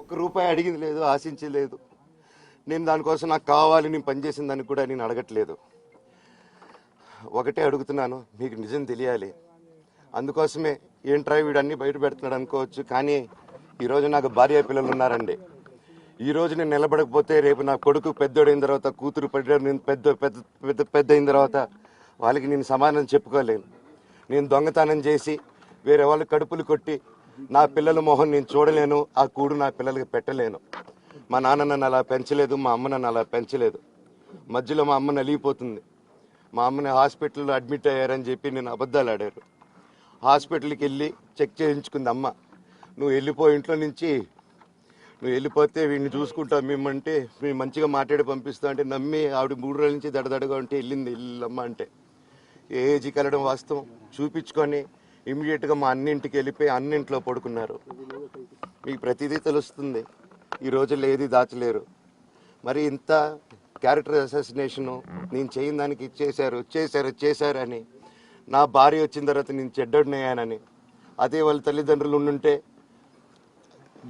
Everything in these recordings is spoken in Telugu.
ఒక్క రూపాయి అడిగింది లేదు, ఆశించలేదు. నేను దానికోసం నాకు కావాలి, నేను పనిచేసిన దానికి కూడా నేను అడగట్లేదు. ఒకటే అడుగుతున్నాను, మీకు నిజం తెలియాలి. అందుకోసమే ఏంట్రా వీడన్నీ బయట పెడుతున్నాడు అనుకోవచ్చు, కానీ ఈరోజు నాకు భార్య పిల్లలు ఉన్నారండి. ఈరోజు నేను నిలబడకపోతే రేపు నా కొడుకు పెద్దోడైన తర్వాత, కూతురు పెద్ద అయిన తర్వాత వాళ్ళకి నేను సమాధానం చెప్పుకోలేను. నేను దొంగతనం చేసి వేరే వాళ్ళ కడుపులు కొట్టి నా పిల్లల మొహం నేను చూడలేను, ఆ కూడు నా పిల్లలకి పెట్టలేను. మా నాన్న నన్ను అలా పెంచలేదు, మా అమ్మ నన్ను అలా పెంచలేదు. మధ్యలో మా అమ్మ నలిగిపోతుంది. మా అమ్మని హాస్పిటల్లో అడ్మిట్ అయ్యారని చెప్పి నేను అబద్ధాలు ఆడారు. హాస్పిటల్కి వెళ్ళి చెక్ చేయించుకుంది అమ్మ. నువ్వు వెళ్ళిపోయి ఇంట్లో నుంచి, నువ్వు వెళ్ళిపోతే వీడిని చూసుకుంటావు మేమంటే, మేము మంచిగా మాట్లాడి పంపిస్తా అంటే నమ్మి ఆవిడ 3 రోజుల నుంచి దడదడగా ఉంటే వెళ్ళమ్మ అంటే. ఏజీకి వెళ్ళడం వాస్తవం చూపించుకొని ఇమీడియట్గా మా అన్నింటికి వెళ్ళిపోయి అన్నింట్లో పడుకున్నారు. మీకు ప్రతిదీ తెలుస్తుంది. ఈ రోజుల్లో ఏది దాచలేరు. మరి ఇంత క్యారెక్టర్ అసాసినేషను నేను చేయని దానికి చేశారు అని, నా భార్య వచ్చిన తర్వాత నేను చెడ్డోడినయ్యానని, అదే వాళ్ళ తల్లిదండ్రులు ఉండుంటే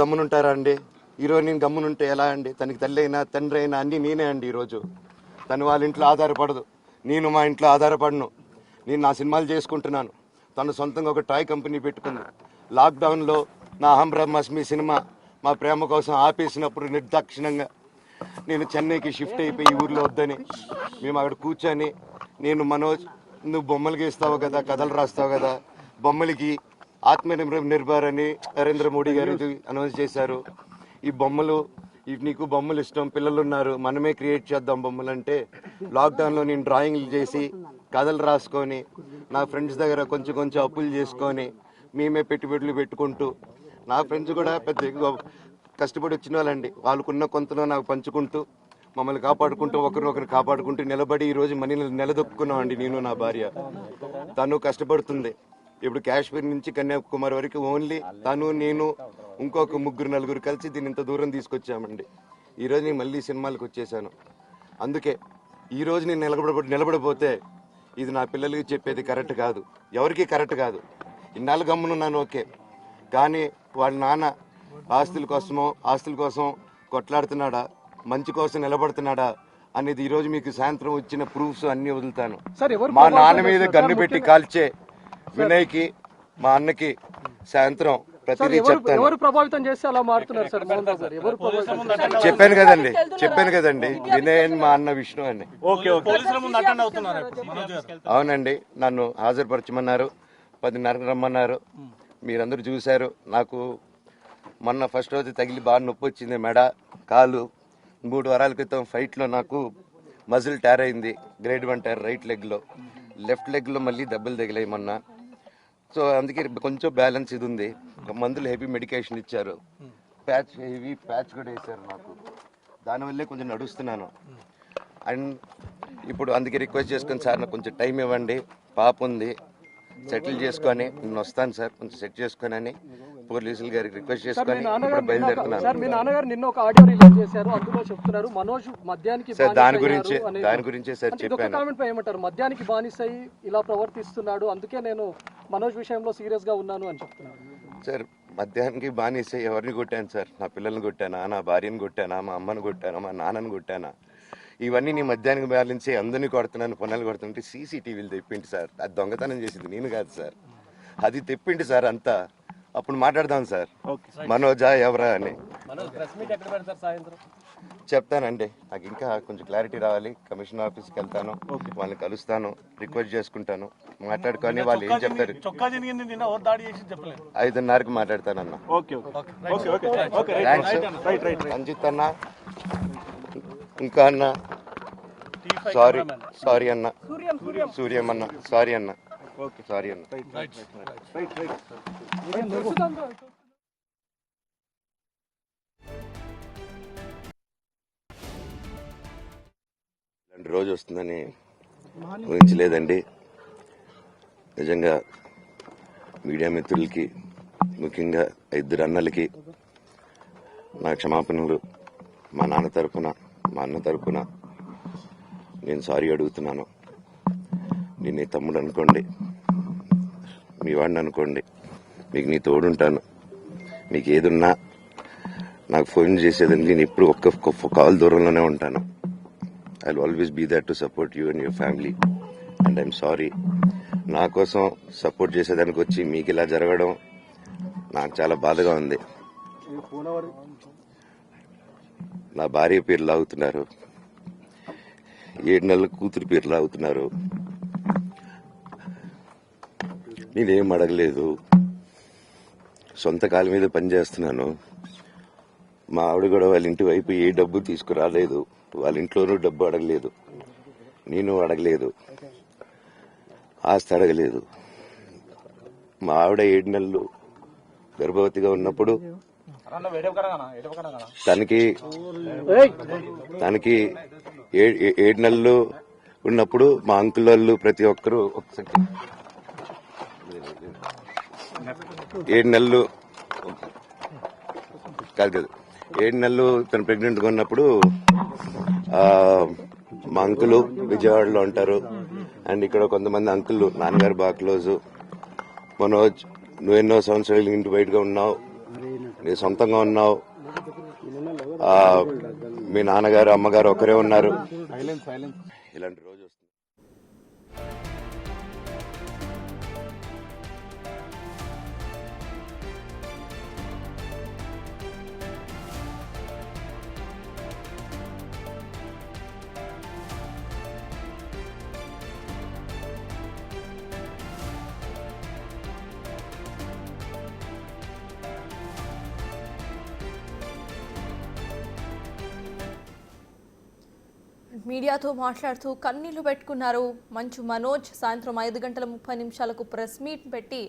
గమ్మునుంటారా అండి? ఈరోజు నేను గమ్మునుంటే ఎలా అండి? తనకి తల్లి అయినా తండ్రి అయినా అన్నీ నేనే అండి. ఈరోజు తను వాళ్ళ ఇంట్లో ఆధారపడదు, నేను మా ఇంట్లో ఆధారపడను. నేను నా సినిమాలు చేసుకుంటున్నాను. తను సొంతంగా ఒక టాయ్ కంపెనీ పెట్టుకుంది. లాక్డౌన్లో నా అహం బ్రహ్మాస్మి సినిమా మా ప్రేమ కోసం ఆపేసినప్పుడు నిర్దాక్షిణంగా నేను చెన్నైకి షిఫ్ట్ అయిపోయి ఊర్లో వద్దని మేము అక్కడ కూర్చొని, నేను మనోజ్ నువ్వు బొమ్మలు గీస్తావు కదా, కథలు రాస్తావు కదా, బొమ్మలకి ఆత్మనిర్భర్ అని నరేంద్ర మోడీ గారు అనౌన్స్ చేశారు. ఈ బొమ్మలు, నీకు బొమ్మలు ఇష్టం, పిల్లలు ఉన్నారు, మనమే క్రియేట్ చేద్దాం బొమ్మలు అంటే, లాక్డౌన్లో నేను డ్రాయింగ్లు చేసి కథలు రాసుకొని నా ఫ్రెండ్స్ దగ్గర కొంచెం అప్పులు చేసుకొని మేమే పెట్టుబడులు పెట్టుకుంటూ, నా ఫ్రెండ్స్ కూడా పెద్ద కష్టపడి వచ్చిన వాళ్ళండి. వాళ్ళకున్న కొంతలో నాకు పంచుకుంటూ, మమ్మల్ని కాపాడుకుంటూ, ఒకరినొకరు కాపాడుకుంటూ నిలబడి ఈరోజు మనీని నిలదొక్కున్నామండి. నేను నా భార్య. తను కష్టపడుతుంది. ఇప్పుడు కాశ్మీర్ నుంచి కన్యాకుమారి వరకు ఓన్లీ తను, నేను, ఇంకొక 3-4 కలిసి దీన్ని ఇంత దూరం తీసుకొచ్చామండి. ఈరోజు నేను మళ్ళీ సినిమాలకు వచ్చేసాను. అందుకే ఈరోజు నేను నిలబడిపోతే ఇది నా పిల్లలకి చెప్పేది కరెక్ట్ కాదు, ఎవరికి కరెక్ట్ కాదు. ఇన్నాళ్ళు గమ్మునున్నాను ఓకే, కానీ వాళ్ళ నాన్న ఆస్తుల కోసం కొట్లాడుతున్నాడా, మంచి కోసం నిలబడుతున్నాడా అనేది ఈరోజు మీకు సాయంత్రం వచ్చిన ప్రూఫ్స్ అన్ని వదులుతాను. మా నాన్న మీద గన్ను పెట్టి కాల్చే వినయ్కి, మా అన్నకి సాయంత్రం ప్రతిదీ చెప్తాను. చెప్పాను కదండి, వినయ్ అని మా అన్న విష్ణు అని. అవునండి, నన్ను హాజరుపరచమన్నారు, 10:30 రమ్మన్నారు. మీరందరూ చూశారు. నాకు మొన్న ఫస్ట్ రోజు తగిలి బాగా నొప్పి వచ్చింది, మెడ, కాలు. 3 వారాల క్రితం ఫైట్లో నాకు మజిల్ టైర్ అయింది, గ్రేడ్ 1 టైర్ రైట్ లెగ్లో. లెఫ్ట్ లెగ్లో మళ్ళీ దెబ్బలు తగిలాయి మొన్న. సో అందుకే కొంచెం బ్యాలెన్స్ ఇది ఉంది. మందులు హెవీ మెడికేషన్ ఇచ్చారు, హెవీ ప్యాచ్ కూడా వేశారు నాకు. దానివల్లే కొంచెం నడుస్తున్నాను. అండ్ ఇప్పుడు అందుకే రిక్వెస్ట్ చేసుకొని, సార్ నాకు కొంచెం టైం ఇవ్వండి, పాప ఉంది, సెటిల్ చేసుకొని నేను వస్తాను సార్, కొంచెం సెట్ చేసుకొని అని పోలీసుల గారికి రిక్వెస్ట్ చేసుకొని ఇప్పుడు బయలుదేరుతున్నాను. సార్ దాని గురించే సార్ చెప్పాను. మద్యానికి బానిసై ఇలా ప్రవర్తిస్తున్నాడు, అందుకే నేను మనోజ్ విషయంలో సీరియస్ గా ఉన్నాను అని చెప్తున్నాను. సార్ మద్యానికి బానిసై ఎవరిని కొట్టాను సార్? నా పిల్లల్ని కొట్టానా, నా భార్యను కొట్టానా, మా అమ్మని కొట్టానా, మా నాన్నని కొట్టానా? ఇవన్నీ నీ మద్యానికి బ్యాలెన్సే అందరినీ కొడుతున్నాను, పొన్నాలు కొడుతుంటే సీసీటీవీలు తెప్పిండి సార్. అది దొంగతనం చేసింది నేను కాదు సార్, అది తెప్పిండి సార్ అంతా. అప్పుడు మాట్లాడదాం సార్, మనోజా ఎవరా అని చెప్తానండి. నాకు ఇంకా కొంచెం క్లారిటీ రావాలి. కమిషనర్ ఆఫీస్కి వెళ్తాను, వాళ్ళని కలుస్తాను, రిక్వెస్ట్ చేసుకుంటాను, మాట్లాడుకొని వాళ్ళు ఏం చెప్తారు. 5:30కి మాట్లాడతానన్న. రంజిత్ అన్న, ఇంకా అన్న, సారీ అన్న, సూర్యం అన్న, సారీ అన్న. ఇలాంటి రోజు వస్తుందని ఊహించలేదండి. నిజంగా మీడియా మిత్రులకి, ముఖ్యంగా 2 అన్నలకి నా క్షమాపణలు. మా నాన్న తరపున, మా అన్న తరపున నేను సారీ అడుగుతున్నాను. నేను నీ తమ్ముడు అనుకోండి, మీ వాడిని అనుకోండి, మీకు నీ తోడుంటాను. మీకు ఏదున్నా నాకు ఫోన్ చేసేదండి నేను ఎప్పుడు ఒక్క కాల్ దూరంలోనే ఉంటాను. I will always be there to support you and your family and I'm sorry. నా కోసం సపోర్ట్ చేసేదానికి వచ్చి మీకు ఇలా జరగడం నాకు చాలా బాధగా ఉంది. నా భార్య పేరు లాగుతున్నారు, 7 నెలల కూతురు పేరు లాగుతున్నారు. నేనేం అడగలేదు, సొంత కాళ్ళ మీద పనిచేస్తున్నాను. మా ఆవిడ కూడా వాళ్ళ ఇంటి వైపు ఏ డబ్బు తీసుకురాలేదు, వాళ్ళ ఇంట్లోనూ డబ్బు అడగలేదు, నేను అడగలేదు, ఆస్తి అడగలేదు. మా ఆవిడ 7 నెలలు గర్భవతిగా ఉన్నప్పుడు తనకి 7 నెలలు ఉన్నప్పుడు మా అంకుల్ వాళ్ళు ప్రతి ఒక్కరూ 7 నెలలు కాదు 7 నెలలు తను ప్రెగ్నెంట్గా ఉన్నప్పుడు మా అంకులు విజయవాడలో ఉంటారు. అండ్ ఇక్కడ కొంతమంది అంకుల్ నాన్నగారు బాగా క్లోజు. మనోజ్, నువ్వెన్నో సంవత్సరాలు ఇంటి బయటగా ఉన్నావు, నీ సొంతంగా ఉన్నావు, మీ నాన్నగారు అమ్మగారు ఒకరే ఉన్నారు. ఇలాంటి రోజు వస్తుంది. మీడియాతో మాట్లాడుతూ కన్నీళ్లు పెట్టుకున్నారు మంచు మనోజ్. సాయంత్రం 5:30 ప్రెస్ మీట్ పెట్టి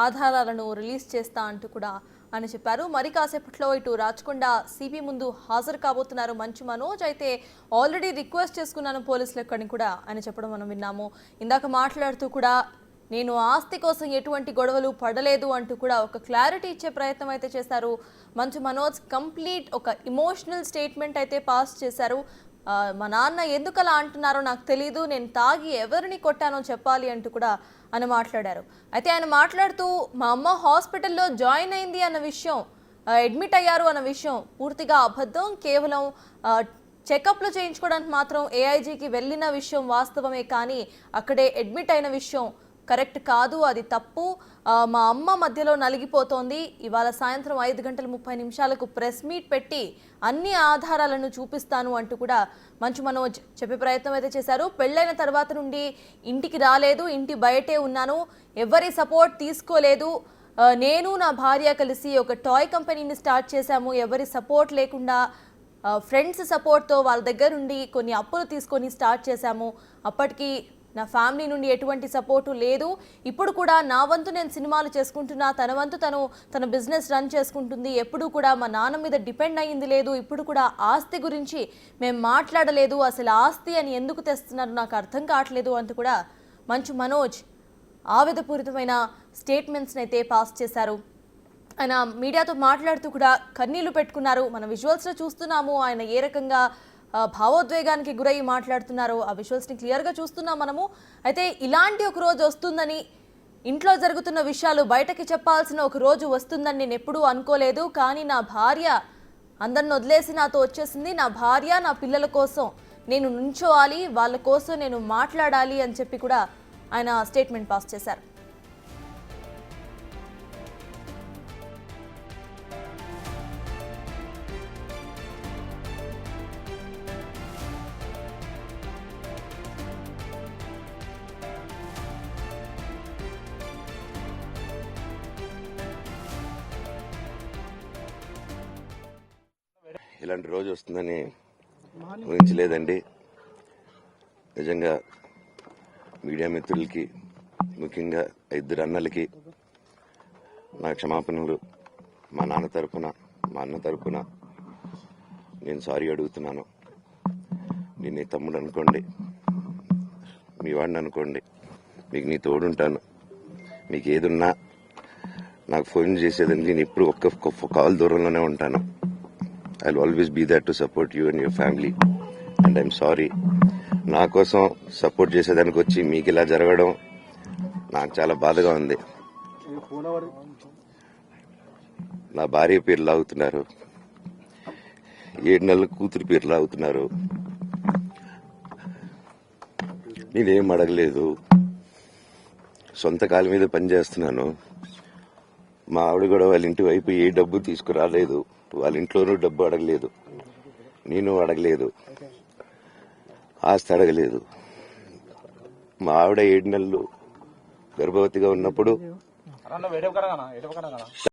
ఆధారాలను రిలీజ్ చేస్తా అంటూ కూడా అని చెప్పారు. మరి కాసేపట్లో ఇటు రాచకొండ సిబి ముందు హాజరు కాబోతున్నారు మంచు మనోజ్. అయితే ఆల్రెడీ రిక్వెస్ట్ చేసుకున్నాను పోలీసులకు అని కూడా ఆయన చెప్పడం మనం విన్నాము. ఇందాక మాట్లాడుతూ కూడా నేను ఆస్తి కోసం ఎటువంటి గొడవలు పడలేదు అంటూ కూడా ఒక క్లారిటీ ఇచ్చే ప్రయత్నం అయితే చేశారు మంచు మనోజ్. కంప్లీట్ ఒక ఇమోషనల్ స్టేట్మెంట్ అయితే పాస్ చేశారు. మా నాన్న ఎందుకు అలా అంటున్నారో నాకు తెలీదు, నేను తాగి ఎవరిని కొట్టానో చెప్పాలి అంటూ కూడా ఆయన మాట్లాడారు. అయితే ఆయన మాట్లాడుతూ మా అమ్మ హాస్పిటల్లో జాయిన్ అయింది అన్న విషయం, అడ్మిట్ అయ్యారు అన్న విషయం పూర్తిగా అబద్ధం. కేవలం చెకప్లు చేయించుకోవడానికి మాత్రం ఏఐజీకి వెళ్ళిన విషయం వాస్తవమే, కానీ అక్కడే అడ్మిట్ అయిన విషయం కరెక్ట్ కాదు, అది తప్పు. మా అమ్మ మధ్యలో నలిగిపోతోంది. ఇవాళ సాయంత్రం 5:30 ప్రెస్ మీట్ పెట్టి అన్ని ఆధారాలను చూపిస్తాను అంటూ కూడా మంచు మనోజ్ చెప్పే ప్రయత్నం అయితే చేశారు. పెళ్ళైన తర్వాత నుండి ఇంటికి రాలేదు, ఇంటి బయటే ఉన్నాను, ఎవరి సపోర్ట్ తీసుకోలేదు. నేను నా భార్య కలిసి ఒక టాయ్ కంపెనీని స్టార్ట్ చేశాము, ఎవరి సపోర్ట్ లేకుండా ఫ్రెండ్స్ సపోర్ట్తో వాళ్ళ దగ్గర నుండి కొన్ని అప్పులు తీసుకొని స్టార్ట్ చేశాము. అప్పటికి నా ఫ్యామిలీ నుండి ఎటువంటి సపోర్టు లేదు. ఇప్పుడు కూడా నా వంతు నేను సినిమాలు చేసుకుంటున్నా, తన వంతు తన బిజినెస్ రన్ చేసుకుంటుంది. ఎప్పుడు కూడా మా నాన్న మీద డిపెండ్ అయ్యింది లేదు. ఇప్పుడు కూడా ఆస్తి గురించి మేము మాట్లాడలేదు. అసలు ఆస్తి అని ఎందుకు తెస్తున్నారు నాకు అర్థం కావట్లేదు అంటూ కూడా మంచు మనోజ్ ఆవేదపూరితమైన స్టేట్మెంట్స్ని అయితే పాస్ చేశారు. ఆయన మీడియాతో మాట్లాడుతూ కూడా కన్నీళ్లు పెట్టుకున్నారు. మన విజువల్స్లో చూస్తున్నాము ఆయన ఏ రకంగా భావోద్వేగానికి గురై మాట్లాడుతున్నారు. ఆ విజువల్స్ని క్లియర్గా చూస్తున్నాం మనము. అయితే ఇలాంటి ఒక రోజు వస్తుందని, ఇంట్లో జరుగుతున్న విషయాలు బయటకి చెప్పాల్సిన ఒక రోజు వస్తుందని నేను ఎప్పుడూ అనుకోలేదు. కానీ నా భార్య అందరిని వదిలేసి నాతో వచ్చేసింది. నా భార్య నా పిల్లల కోసం నేను నుంచోవాలి, వాళ్ళ కోసం నేను మాట్లాడాలి అని చెప్పి కూడా ఆయన స్టేట్మెంట్ పాస్ చేశారు. ఇలాంటి రోజు వస్తుందని ఊహించలేదండి. నిజంగా మీడియా మిత్రులకి, ముఖ్యంగా 2 అన్నలకి నా క్షమాపణలు. మా నాన్న తరపున, మా అన్న తరపున నేను సారీ అడుగుతున్నాను. నేను నీ తమ్ముడు అనుకోండి, మీ వాడిని అనుకోండి, మీకు నీ తోడుంటాను. మీకు ఏదున్నా నాకు ఫోన్ చేసేదండి నేను ఎప్పుడు ఒక్క కాల్ దూరంలోనే ఉంటాను. I will always be there to support you and your family and I'm sorry. నా కోసం సపోర్ట్ చేసేదానికి వచ్చి మీకు ఇలా జరగడం నాకు చాలా బాధగా ఉంది. నా భార్య పేరు లాగుతున్నారు, 7 నెలల కూతురి పేర్లు అవుతున్నారు. నేనేం అడగలేదు, సొంత కాళ్ళ మీద పనిచేస్తున్నాను. మా ఆవిడ కూడా వాళ్ళ ఇంటి వైపు ఏ డబ్బు తీసుకురాలేదు, వాళ్ళ ఇంట్లోనూ డబ్బు అడగలేదు, నేను అడగలేదు, ఆస్తి అడగలేదు. మా ఆవిడ 7 నెలలు గర్భవతిగా ఉన్నప్పుడు